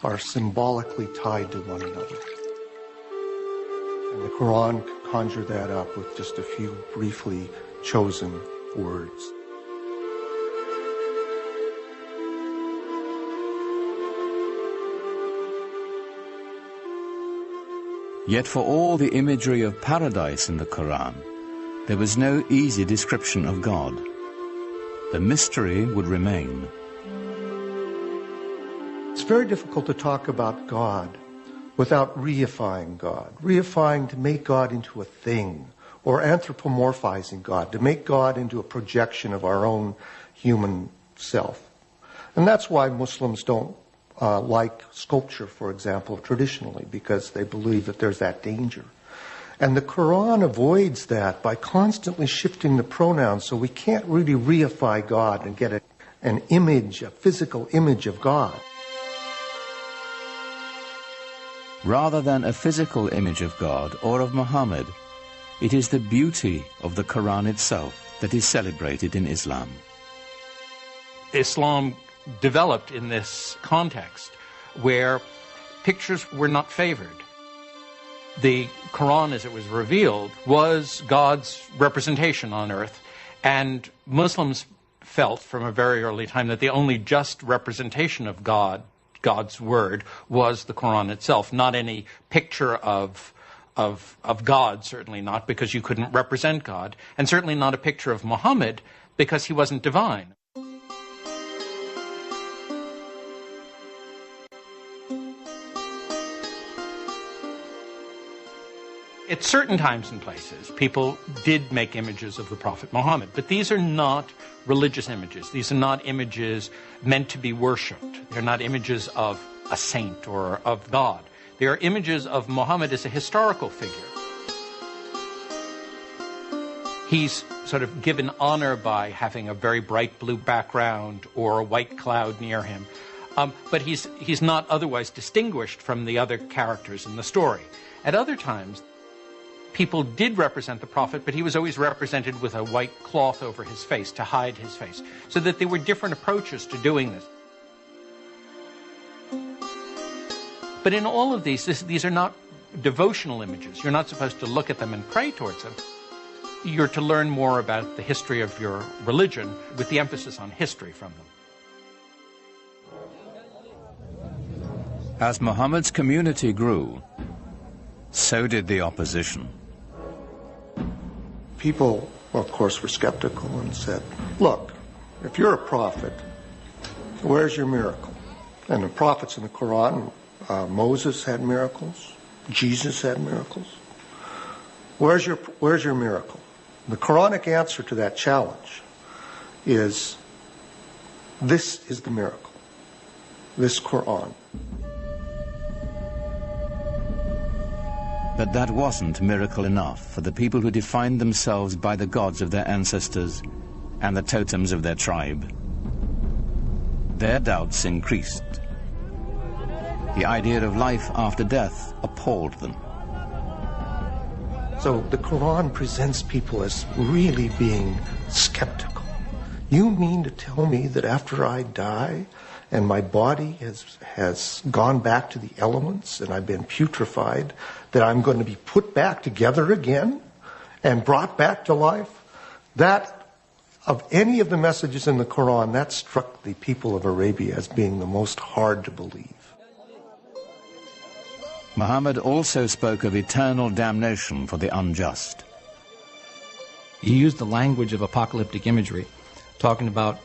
are symbolically tied to one another. And the Quran can conjure that up with just a few briefly chosen words. Yet for all the imagery of paradise in the Quran, there was no easy description of God. The mystery would remain. It's very difficult to talk about God without reifying God. Reifying to make God into a thing, or anthropomorphizing God, to make God into a projection of our own human self. And that's why Muslims don't like sculpture, for example, traditionally, because they believe that there's that danger. And the Quran avoids that by constantly shifting the pronouns, so we can't really reify God and get an image, a physical image of God. Rather than a physical image of God or of Muhammad, it is the beauty of the Quran itself that is celebrated in Islam. Islam developed in this context where pictures were not favored. The Quran, as it was revealed, was God's representation on earth, and Muslims felt from a very early time that the only just representation of God's word, was the Quran itself, not any picture of God, certainly not, because you couldn't represent God, and certainly not a picture of Muhammad, because he wasn't divine. At certain times and places, people did make images of the Prophet Muhammad, but these are not religious images. These are not images meant to be worshipped. They're not images of a saint or of God. They are images of Muhammad as a historical figure. He's sort of given honor by having a very bright blue background or a white cloud near him, but he's not otherwise distinguished from the other characters in the story. At other times, people did represent the Prophet, but he was always represented with a white cloth over his face to hide his face, so that there were different approaches to doing this. But in all of these are not devotional images. You're not supposed to look at them and pray towards them. You're to learn more about the history of your religion, with the emphasis on history from them. As Muhammad's community grew, so did the opposition. People, of course, were skeptical and said, look, if you're a prophet, where's your miracle? And the prophets in the Quran, Moses had miracles, Jesus had miracles. Where's your miracle? The Quranic answer to that challenge is, this is the miracle, this Quran. But that wasn't miracle enough for the people who defined themselves by the gods of their ancestors and the totems of their tribe. Their doubts increased. The idea of life after death appalled them. So the Quran presents people as really being skeptical. You mean to tell me that after I die and my body has gone back to the elements and I've been putrefied, that I'm going to be put back together again and brought back to life? That, of any of the messages in the Quran, that struck the people of Arabia as being the most hard to believe. Muhammad also spoke of eternal damnation for the unjust. He used the language of apocalyptic imagery, talking about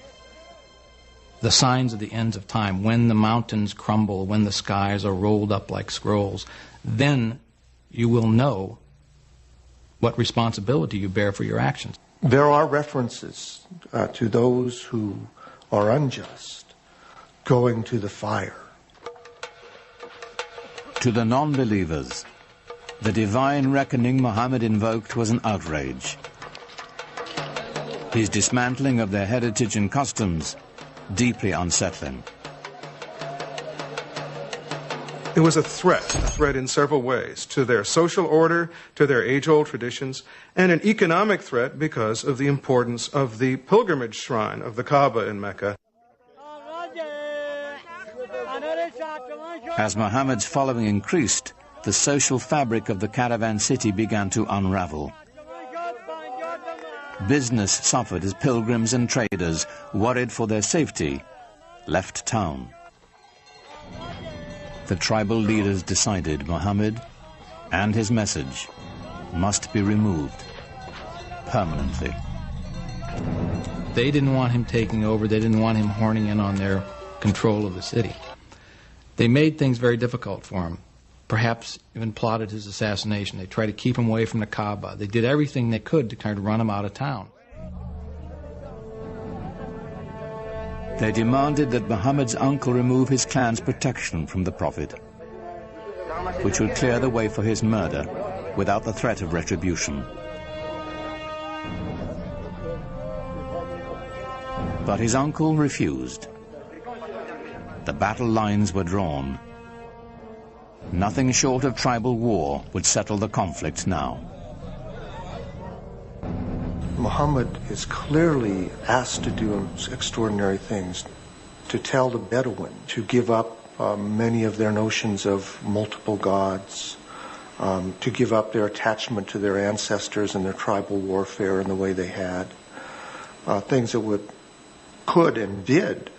the signs of the ends of time, when the mountains crumble, when the skies are rolled up like scrolls. Then you will know what responsibility you bear for your actions. There are references to those who are unjust going to the fire. To the non-believers, the divine reckoning Muhammad invoked was an outrage. His dismantling of their heritage and customs, deeply unsettling. It was a threat in several ways, to their social order, to their age-old traditions, and an economic threat because of the importance of the pilgrimage shrine of the Kaaba in Mecca. As Muhammad's following increased, the social fabric of the caravan city began to unravel. Business suffered as pilgrims and traders, worried for their safety, left town. The tribal leaders decided Muhammad and his message must be removed permanently. They didn't want him taking over. They didn't want him horning in on their control of the city. They made things very difficult for him, perhaps even plotted his assassination. They tried to keep him away from the Kaaba. They did everything they could to kind of run him out of town. They demanded that Muhammad's uncle remove his clan's protection from the Prophet, which would clear the way for his murder without the threat of retribution. But his uncle refused. The battle lines were drawn. Nothing short of tribal war would settle the conflict now. Muhammad is clearly asked to do extraordinary things, to tell the Bedouin to give up many of their notions of multiple gods, to give up their attachment to their ancestors and their tribal warfare in the way they had, things that could and did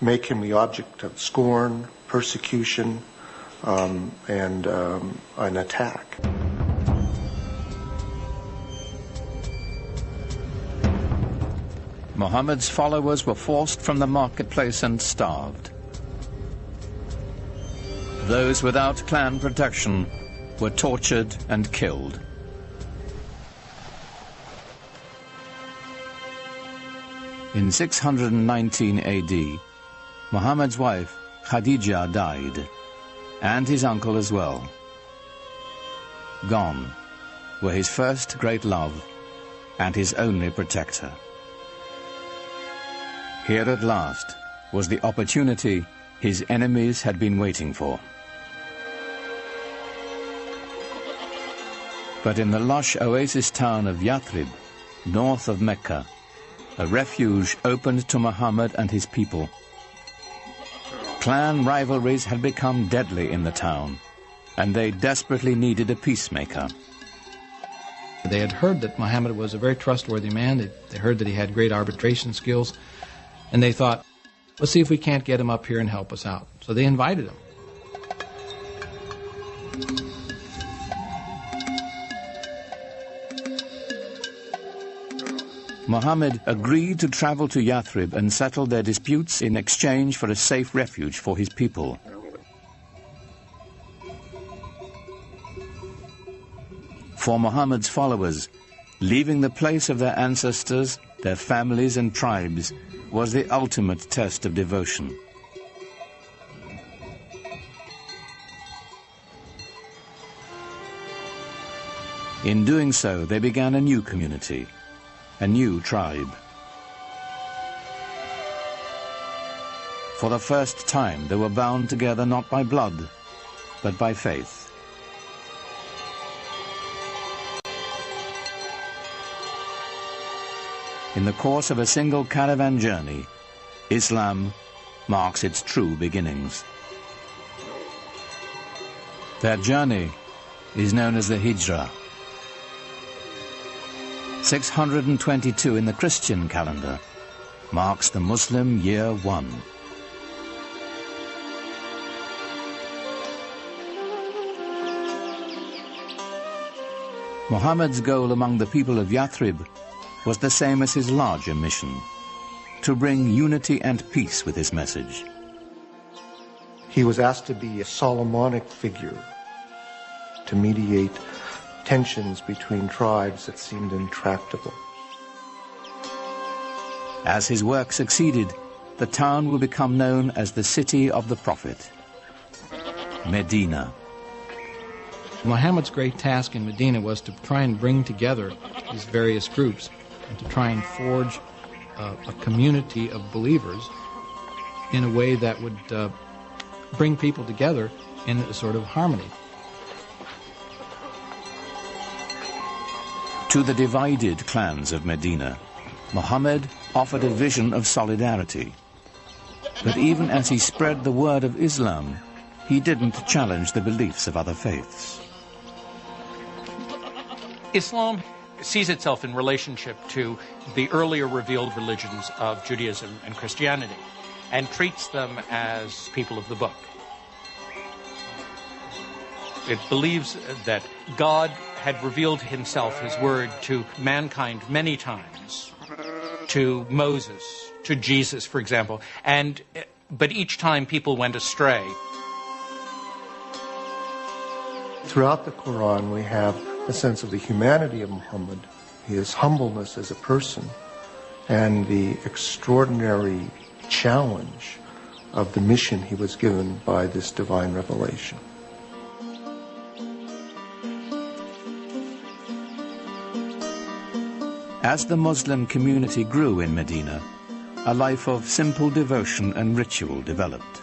make him the object of scorn, persecution, and an attack. Muhammad's followers were forced from the marketplace and starved. Those without clan protection were tortured and killed. In 619 AD, Muhammad's wife, Khadija, died, and his uncle as well. Gone were his first great love and his only protector. Here at last was the opportunity his enemies had been waiting for. But in the lush oasis town of Yathrib, north of Mecca, a refuge opened to Muhammad and his people. Clan rivalries had become deadly in the town, and they desperately needed a peacemaker. They had heard that Muhammad was a very trustworthy man. They heard that he had great arbitration skills, and they thought, let's see if we can't get him up here and help us out. So they invited him. Muhammad agreed to travel to Yathrib and settle their disputes in exchange for a safe refuge for his people. For Muhammad's followers, leaving the place of their ancestors, their families and tribes, was the ultimate test of devotion. In doing so, they began a new community, a new tribe. For the first time, they were bound together not by blood, but by faith. In the course of a single caravan journey, Islam marks its true beginnings. Their journey is known as the Hijrah. 622 in the Christian calendar marks the Muslim year 1. Muhammad's goal among the people of Yathrib was the same as his larger mission, to bring unity and peace with his message. He was asked to be a Solomonic figure, to mediate tensions between tribes that seemed intractable. As his work succeeded, the town would become known as the City of the Prophet, Medina. Muhammad's great task in Medina was to try and bring together these various groups and to try and forge a community of believers in a way that would bring people together in a sort of harmony. To the divided clans of Medina, Muhammad offered a vision of solidarity. But even as he spread the word of Islam, he didn't challenge the beliefs of other faiths. Islam sees itself in relationship to the earlier revealed religions of Judaism and Christianity and treats them as people of the book. It believes that God had revealed himself, his word, to mankind many times, to Moses, to Jesus, for example, but each time people went astray. Throughout the Quran, we have a sense of the humanity of Muhammad, his humbleness as a person, and the extraordinary challenge of the mission he was given by this divine revelation. As the Muslim community grew in Medina, a life of simple devotion and ritual developed.